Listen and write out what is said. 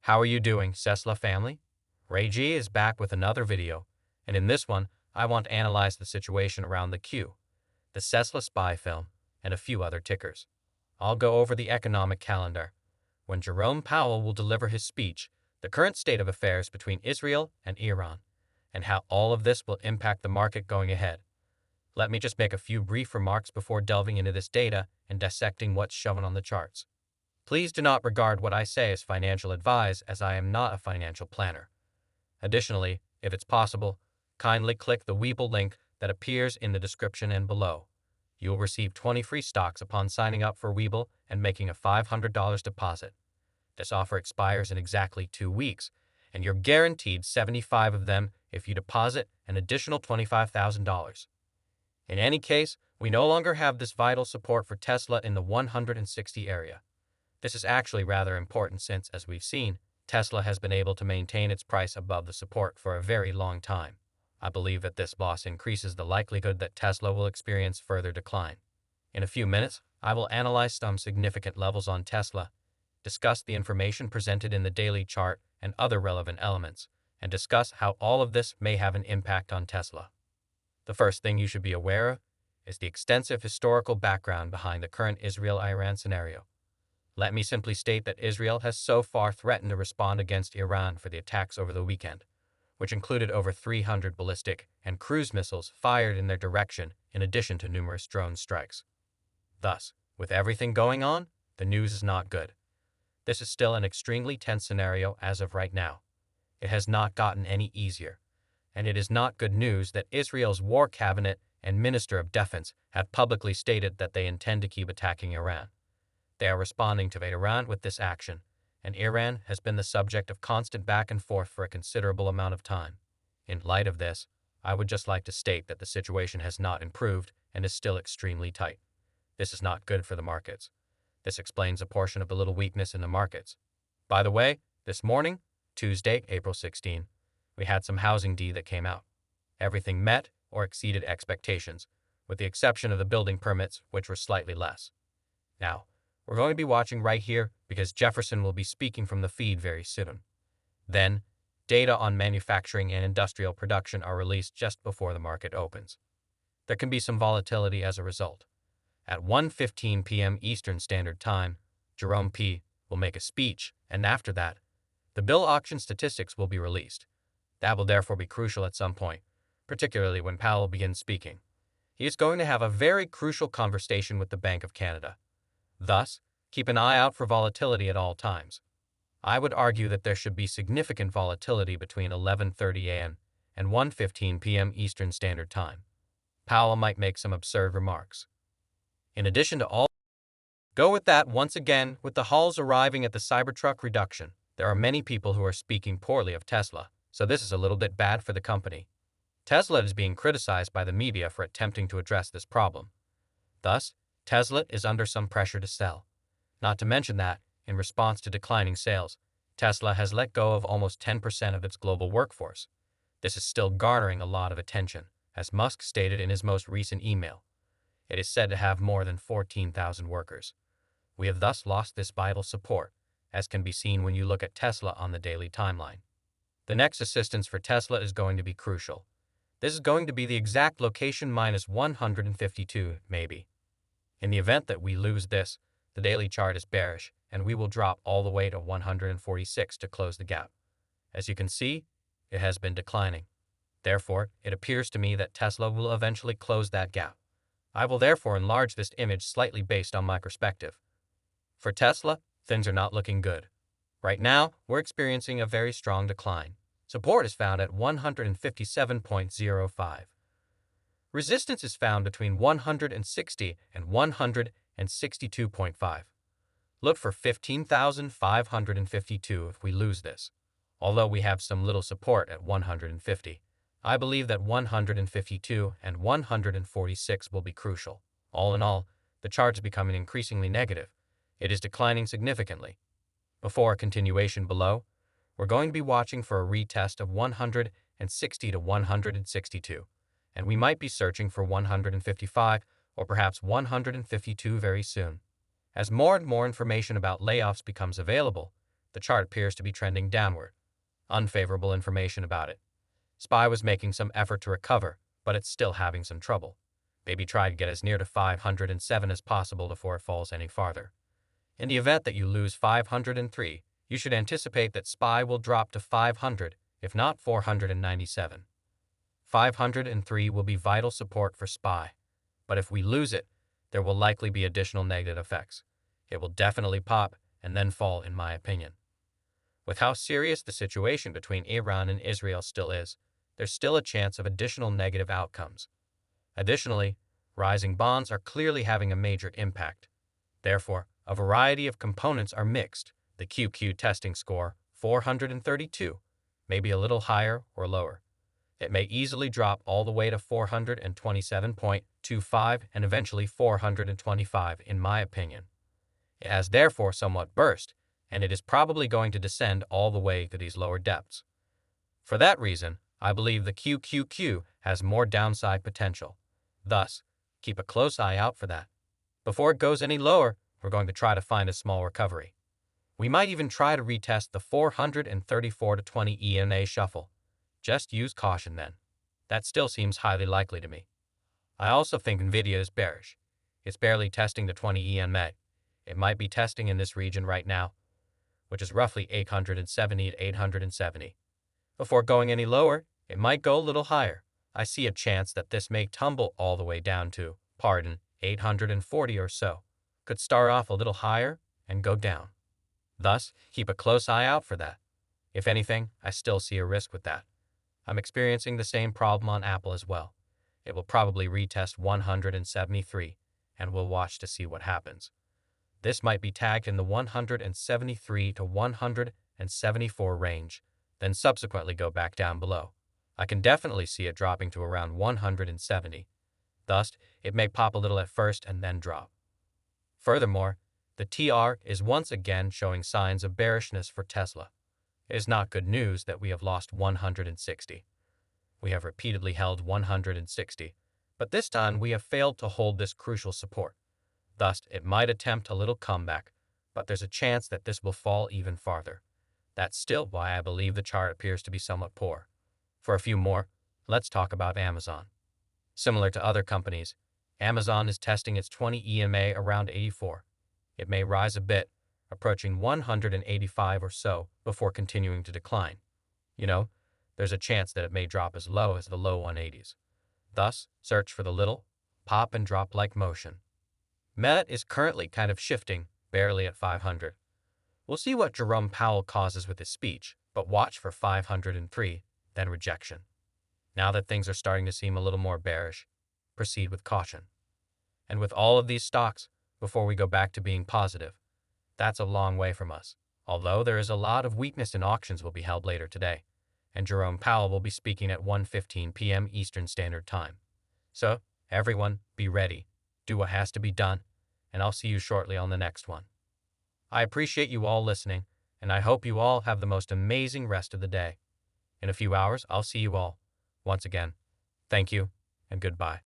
How are you doing, tsla family? Ray G is back with another video, and in this one, I want to analyze the situation around the Q, the tsla spy film, and a few other tickers. I'll go over the economic calendar, when Jerome Powell will deliver his speech, the current state of affairs between Israel and Iran, and how all of this will impact the market going ahead. Let me just make a few brief remarks before delving into this data and dissecting what's shown on the charts. Please do not regard what I say as financial advice, as I am not a financial planner. Additionally, if it's possible, kindly click the Webull link that appears in the description and below. You will receive 20 free stocks upon signing up for Webull and making a $500 deposit. This offer expires in exactly 2 weeks, and you're guaranteed 75 of them if you deposit an additional $25,000. In any case, we no longer have this vital support for Tesla in the 160 area. This is actually rather important since, as we've seen, Tesla has been able to maintain its price above the support for a very long time. I believe that this loss increases the likelihood that Tesla will experience further decline. In a few minutes, I will analyze some significant levels on Tesla, discuss the information presented in the daily chart and other relevant elements, and discuss how all of this may have an impact on Tesla. The first thing you should be aware of is the extensive historical background behind the current Israel-Iran scenario. Let me simply state that Israel has so far threatened to respond against Iran for the attacks over the weekend, which included over 300 ballistic and cruise missiles fired in their direction in addition to numerous drone strikes. Thus, with everything going on, the news is not good. This is still an extremely tense scenario as of right now. It has not gotten any easier, and it is not good news that Israel's war cabinet and Minister of Defense have publicly stated that they intend to keep attacking Iran. They are responding to Iran with this action, and Iran has been the subject of constant back and forth for a considerable amount of time. In light of this, I would just like to state that the situation has not improved and is still extremely tight. This is not good for the markets. This explains a portion of the little weakness in the markets. By the way, this morning, Tuesday, April 16, we had some housing data that came out. Everything met or exceeded expectations, with the exception of the building permits, which were slightly less. Now, we're going to be watching right here because Jefferson will be speaking from the feed very soon. Then, data on manufacturing and industrial production are released just before the market opens. There can be some volatility as a result. At 1:15 p.m. Eastern Standard Time, Jerome P. will make a speech, and after that, the bill auction statistics will be released. That will therefore be crucial at some point, particularly when Powell begins speaking. He is going to have a very crucial conversation with the Bank of Canada. Thus, keep an eye out for volatility at all times. I would argue that there should be significant volatility between 11:30 a.m. and 1:15 p.m. Eastern Standard Time. Powell might make some absurd remarks. In addition to all, go with that once again with the hauls arriving at the Cybertruck reduction. There are many people who are speaking poorly of Tesla, so this is a little bit bad for the company. Tesla is being criticized by the media for attempting to address this problem. Thus, Tesla is under some pressure to sell. Not to mention that, in response to declining sales, Tesla has let go of almost 10% of its global workforce. This is still garnering a lot of attention, as Musk stated in his most recent email. It is said to have more than 14,000 workers. We have thus lost this vital support, as can be seen when you look at Tesla on the daily timeline. The next assistance for Tesla is going to be crucial. This is going to be the exact location minus 152, maybe. In the event that we lose this, the daily chart is bearish, and we will drop all the way to 146 to close the gap. As you can see, it has been declining. Therefore, it appears to me that Tesla will eventually close that gap. I will therefore enlarge this image slightly based on my perspective. For Tesla, things are not looking good. Right now, we're experiencing a very strong decline. Support is found at 157.05. Resistance is found between 160 and 162.5. Look for 15,552 if we lose this. Although we have some little support at 150, I believe that 152 and 146 will be crucial. All in all, the chart is becoming increasingly negative. It is declining significantly. Before a continuation below, we're going to be watching for a retest of 160 to 162. And we might be searching for 155 or perhaps 152 very soon. As more and more information about layoffs becomes available, the chart appears to be trending downward. Unfavorable information about it. SPY was making some effort to recover, but it's still having some trouble. Maybe try to get as near to 507 as possible before it falls any farther. In the event that you lose 503, you should anticipate that SPY will drop to 500, if not 497. 503 will be vital support for SPY, but if we lose it, there will likely be additional negative effects. It will definitely pop and then fall, in my opinion. With how serious the situation between Iran and Israel still is, there's still a chance of additional negative outcomes. Additionally, rising bonds are clearly having a major impact. Therefore, a variety of components are mixed. The QQ testing score, 432, may be a little higher or lower. It may easily drop all the way to 427.25 and eventually 425, in my opinion. It has therefore somewhat burst, and it is probably going to descend all the way to these lower depths. For that reason, I believe the QQQ has more downside potential. Thus, keep a close eye out for that. Before it goes any lower, we're going to try to find a small recovery. We might even try to retest the 434 to 20 EMA shuffle. Just use caution then. That still seems highly likely to me. I also think Nvidia is bearish. It's barely testing the 20 EMA. It might be testing in this region right now, which is roughly 870 to 870. Before going any lower, it might go a little higher. I see a chance that this may tumble all the way down to, 840 or so. Could start off a little higher and go down. Thus, keep a close eye out for that. If anything, I still see a risk with that. I'm experiencing the same problem on Apple as well. It will probably retest 173, and we'll watch to see what happens. This might be tagged in the 173 to 174 range, then subsequently go back down below. I can definitely see it dropping to around 170. Thus, it may pop a little at first and then drop. Furthermore, the TR is once again showing signs of bearishness for Tesla. It is not good news that we have lost 160. We have repeatedly held 160, but this time we have failed to hold this crucial support. Thus, it might attempt a little comeback, but there's a chance that this will fall even farther. That's still why I believe the chart appears to be somewhat poor. For a few more, let's talk about Amazon. Similar to other companies, Amazon is testing its 20 EMA around 84. It may rise a bit, approaching 185 or so before continuing to decline. There's a chance that it may drop as low as the low 180s. Thus, search for the little pop and drop like motion. Meta is currently kind of shifting, barely at 500. We'll see what Jerome Powell causes with his speech, but watch for 503, then rejection. Now that things are starting to seem a little more bearish, proceed with caution. And with all of these stocks, before we go back to being positive, that's a long way from us, although there is a lot of weakness in auctions will be held later today, and Jerome Powell will be speaking at 1:15 p.m. Eastern Standard Time. So, everyone, be ready, do what has to be done, and I'll see you shortly on the next one. I appreciate you all listening, and I hope you all have the most amazing rest of the day. In a few hours, I'll see you all. Once again, thank you, and goodbye.